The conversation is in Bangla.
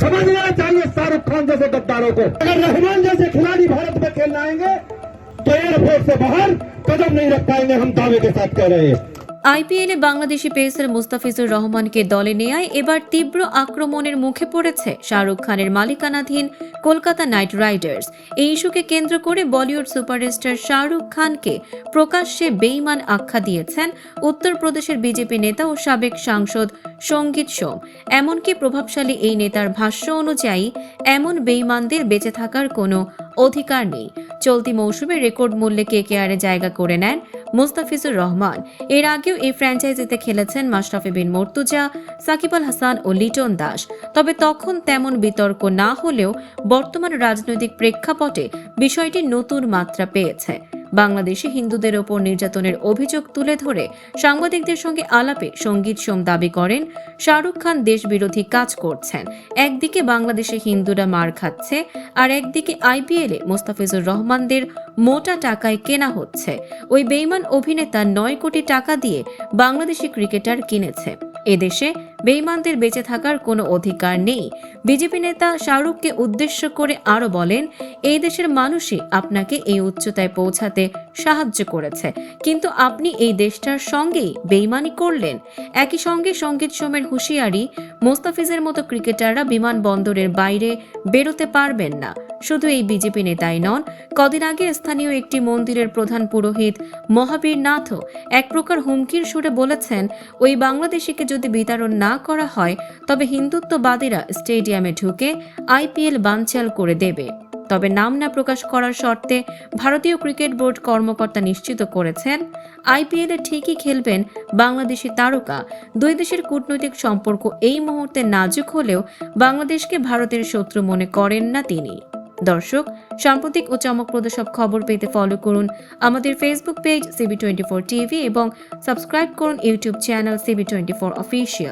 समझना चाहिए शाहरुख खान जैसे गद्दारों को। अगर रहमान जैसे खिलाड़ी भारत में खेलने आएंगे तो एयरफोर्स से बाहर कदम नहीं रख पाएंगे, हम दावे के साथ कह रहे हैं। আইপিএলে বাংলাদেশি পেসার মুস্তাফিজুর রহমানকে দলে নেয়ায় এবার তীব্র আক্রমণের মুখে পড়েছে শাহরুখ খানের মালিকানাধীন কলকাতা নাইট রাইডার্স। এই ইস্যুকে কেন্দ্র করে বলিউড সুপারস্টার শাহরুখ খানকে প্রকাশ্যে বেঈমান আখ্যা দিয়েছেন উত্তরপ্রদেশের বিজেপি নেতা ও সাবেক সাংসদ সঙ্গীত সোম। এমনকি প্রভাবশালী এই নেতার ভাষ্য অনুযায়ী এমন বেঈমানদের বেঁচে থাকার কোনো অধিকার নেই। চলতি মৌসুমে রেকর্ড মূল্যে কেকেআরে জায়গা করে নেন মুস্তাফিজুর রহমান। এর আগেও এই ফ্র্যাঞ্চাইজিতে খেলেছেন মাশরাফি বিন মুর্তজা, সাকিব আল হাসান ও লিটন দাস। তবে তখন তেমন বিতর্ক না হলেও বর্তমান রাজনৈতিক প্রেক্ষাপটে বিষয়টি নতুন মাত্রা পেয়েছে। বাংলাদেশে হিন্দুদের ওপর নির্যাতনের অভিযোগ তুলে ধরে সাংবাদিকদের সঙ্গে আলাপে সঙ্গীত সোম দাবি করেন শাহরুখ খান দেশবিরোধী কাজ করছেন। একদিকে বাংলাদেশে হিন্দুরা মার খাচ্ছে, আর একদিকে আইপিএলে মুস্তাফিজুর রহমানদের মোটা টাকায় কেনা হচ্ছে। ওই বেঈমান অভিনেতা 9 কোটি টাকা দিয়ে বাংলাদেশি ক্রিকেটার কিনেছে। এদেশে বেঈমানদের বেঁচে থাকার কোনো অধিকার নেই। বিজেপি নেতা শাহরুখকে উদ্দেশ্য করে আরো বলেন, এই দেশের মানুষই আপনাকে এই উচ্চতায় পৌঁছাতে সাহায্য করেছে, কিন্তু আপনি এই দেশটার সঙ্গেই বেঈমানি করলেন। একই সঙ্গে সঙ্গীত সোমের হুঁশিয়ারি, মোস্তাফিজের মতো ক্রিকেটাররা বিমানবন্দরের বাইরে বেরোতে পারবেন না। শুধু এই বিজেপি নেতাই নন, কদিন আগে স্থানীয় একটি মন্দিরের প্রধান পুরোহিত মহাবীর নাথও এক প্রকার হুমকির সুরে বলেছেন, ওই বাংলাদেশিকে যদি বিতরণ না করা হয় তবে হিন্দুত্ববাদীরা স্টেডিয়ামে ঢুকে আইপিএল বানচাল করে দেবে। তবে নাম না প্রকাশ করার শর্তে ভারতীয় ক্রিকেট বোর্ড কর্মকর্তা নিশ্চিত করেছেন, আইপিএলে ঠিকই খেলবেন বাংলাদেশি তারকা। দুই দেশের কূটনৈতিক সম্পর্ক এই মুহূর্তে নাজুক হলেও বাংলাদেশকে ভারতের শত্রু মনে করেন না তিনি। দর্শক, সাম্প্রতিক ও চমকপ্রদ সব খবর পেতে ফলো করুন আমাদের ফেসবুক পেজ CB24 টিভি এবং সাবস্ক্রাইব করুন ইউটিউব চ্যানেল CB24 অফিসিয়াল।